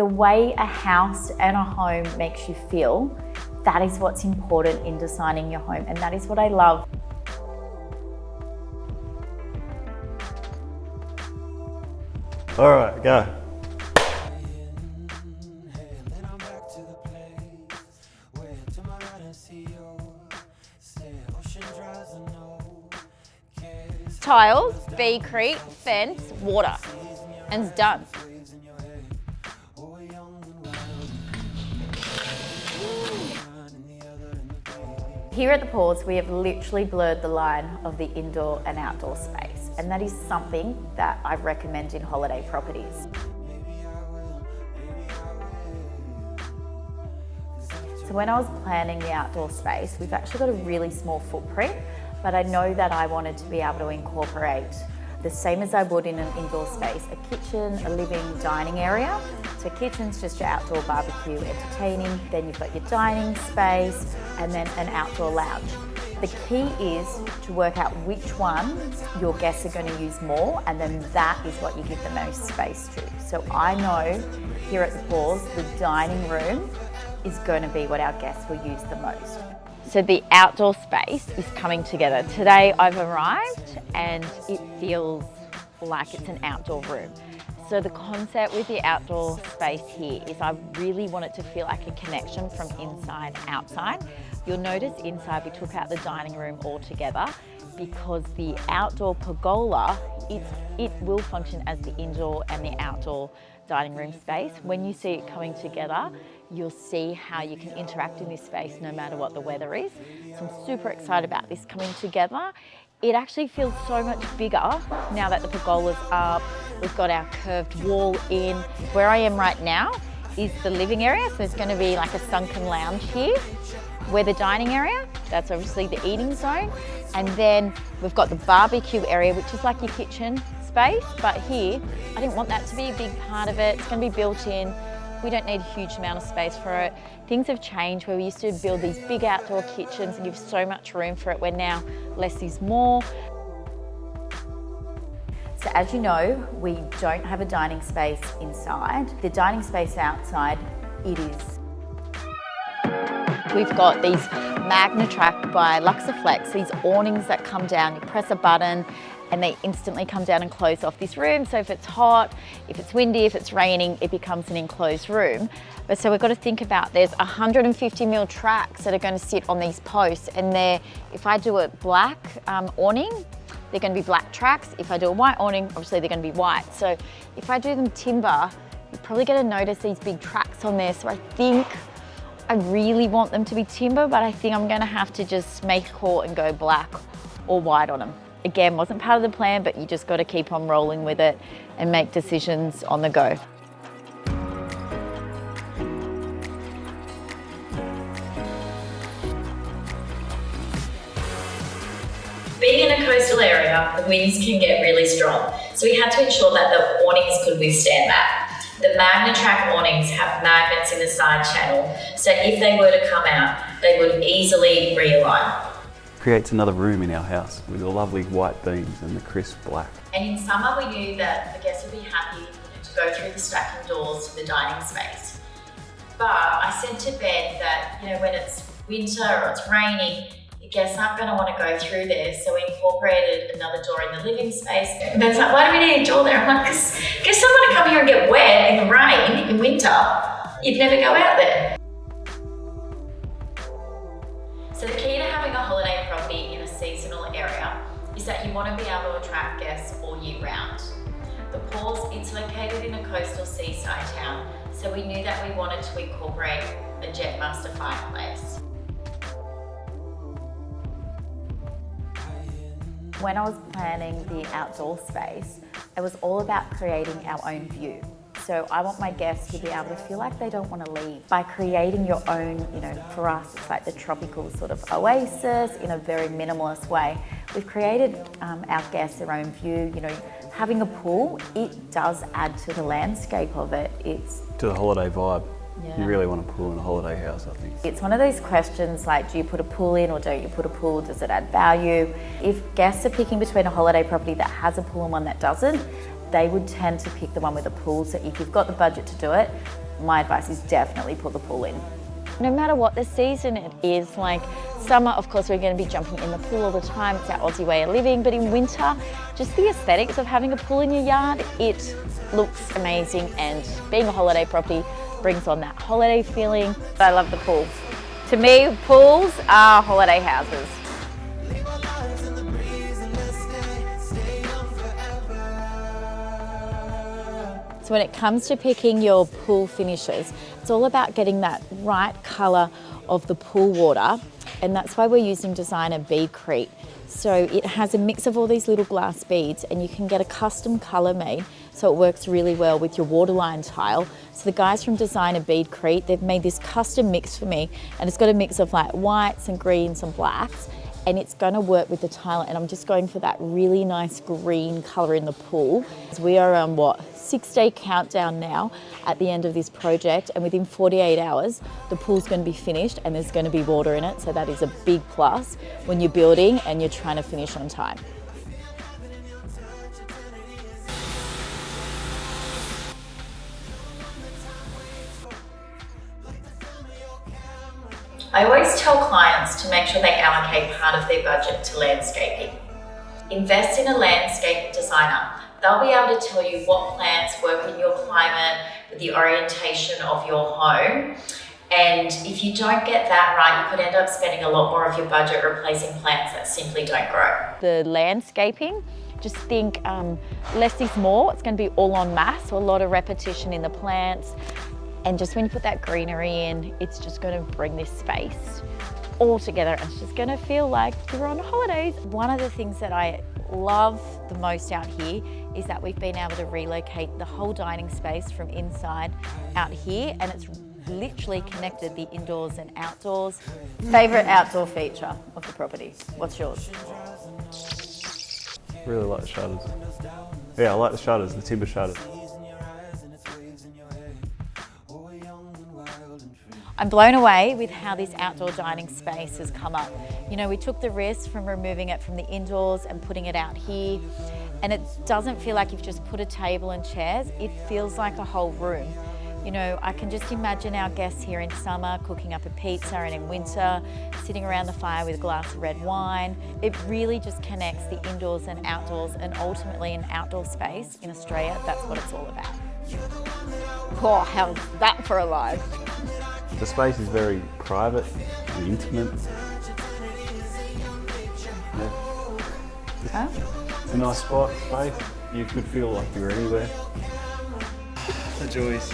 The way a house and a home makes you feel, that is what's important in designing your home, and that is what I love. All right, go. Tiles, B-crete, fence, water, and it's done. Here at The Paws, we have literally blurred the line of the indoor and outdoor space, and that is something that I recommend in holiday properties. So when I was planning the outdoor space, we've actually got a really small footprint, but I know that I wanted to be able to incorporate the same as I would in an indoor space, a kitchen, a living, dining area. So kitchen's just your outdoor barbecue, entertaining, then you've got your dining space, and then an outdoor lounge. The key is to work out which one your guests are going to use more, and then that is what you give the most space to. So I know here at The Paws, the dining room is going to be what our guests will use the most. So the outdoor space is coming together. Today I've arrived and it feels like it's an outdoor room. So the concept with the outdoor space here is I really want it to feel like a connection from inside outside. You'll notice inside we took out the dining room altogether because the outdoor pergola, it will function as the indoor and the outdoor dining room space. When you see it coming together, you'll see how you can interact in this space no matter what the weather is. So I'm super excited about this coming together. It actually feels so much bigger now that the pergola's up. We've got our curved wall in. Where I am right now is the living area, so there's going to be like a sunken lounge here. Where the dining area, that's obviously the eating zone. And then we've got the barbecue area, which is like your kitchen space, but here, I didn't want that to be a big part of it. It's going to be built in. We don't need a huge amount of space for it. Things have changed where we used to build these big outdoor kitchens and give so much room for it, where now less is more. So as you know, we don't have a dining space inside. The dining space outside, it is. We've got these Magnatrack by Luxaflex, these awnings that come down. You press a button and they instantly come down and close off this room. So if it's hot, if it's windy, if it's raining, it becomes an enclosed room. But so we've got to think about, there's 150mm tracks that are going to sit on these posts, and if I do a black awning, they're going to be black tracks. If I do a white awning, obviously they're going to be white. So if I do them timber, you're probably going to notice these big tracks on there. So I think I really want them to be timber, but I think I'm going to have to just make a call and go black or white on them. Again, wasn't part of the plan, but you just got to keep on rolling with it and make decisions on the go. Being in a coastal area, the winds can get really strong, so we had to ensure that the awnings could withstand that. The Magnatrack awnings have magnets in the side channel, so if they were to come out, they would easily realign. Creates another room in our house with the lovely white beams and the crisp black. And in summer, we knew that the guests would be happy to go through the stacking doors to the dining space. But I said to Ben that, when it's winter or it's raining, the guests aren't going to want to go through there, so we incorporated another door in the living space. And Ben's like, why do we need a door there? I'm like, because guests don't want to come here and get wet in the rain in winter. You'd never go out there. So the key to having a holiday property in a seasonal area is that you want to be able to attract guests all year round. The Paws, it's located in a coastal seaside town, so we knew that we wanted to incorporate a Jetmaster fireplace. When I was planning the outdoor space, it was all about creating our own view. So I want my guests to be able to feel like they don't want to leave. By creating your own, for us, it's like the tropical sort of oasis in a very minimalist way. We've created our guests their own view. Having a pool, it does add to the landscape of it. It's To the holiday vibe. Yeah. You really want a pool in a holiday house, I think. It's one of those questions like, do you put a pool in or don't you put a pool? Does it add value? If guests are picking between a holiday property that has a pool and one that doesn't, they would tend to pick the one with a pool. So if you've got the budget to do it, my advice is definitely put the pool in. No matter what the season it is, like summer, of course, we're going to be jumping in the pool all the time. It's our Aussie way of living. But in winter, just the aesthetics of having a pool in your yard, it looks amazing. And being a holiday property brings on that holiday feeling. I love the pool. To me, pools are holiday houses. So when it comes to picking your pool finishes, it's all about getting that right colour of the pool water, and that's why we're using designer beadcrete. So it has a mix of all these little glass beads, and you can get a custom colour made, so it works really well with your waterline tile. So the guys from Designer Beadcrete, they've made this custom mix for me, and it's got a mix of like whites and greens and blacks, and it's going to work with the tile. And I'm just going for that really nice green colour in the pool. We are on 6-day countdown now at the end of this project, and within 48 hours the pool's going to be finished and there's going to be water in it, so that is a big plus when you're building and you're trying to finish on time. I always tell clients to make sure they allocate part of their budget to landscaping. Invest in a landscape designer. They'll be able to tell you what plants work in your climate with the orientation of your home. And if you don't get that right, you could end up spending a lot more of your budget replacing plants that simply don't grow. The landscaping, just think less is more. It's going to be all en masse, so a lot of repetition in the plants. And just when you put that greenery in, it's just going to bring this space all together, and it's just going to feel like you're on holidays. One of the things that I love the most out here is that we've been able to relocate the whole dining space from inside out here, and it's literally connected the indoors and outdoors. Favourite outdoor feature of the property? What's yours? Really like the shutters. Yeah, I like the shutters, the timber shutters. I'm blown away with how this outdoor dining space has come up. You know, we took the risk from removing it from the indoors and putting it out here, and it doesn't feel like you've just put a table and chairs. It feels like a whole room. You know, I can just imagine our guests here in summer cooking up a pizza, and in winter sitting around the fire with a glass of red wine. It really just connects the indoors and outdoors, and ultimately an outdoor space in Australia. That's what it's all about. Oh, how's that for a life? The space is very private and intimate. Yeah. Huh? It's a nice spot, space. You could feel like you're anywhere. The joys.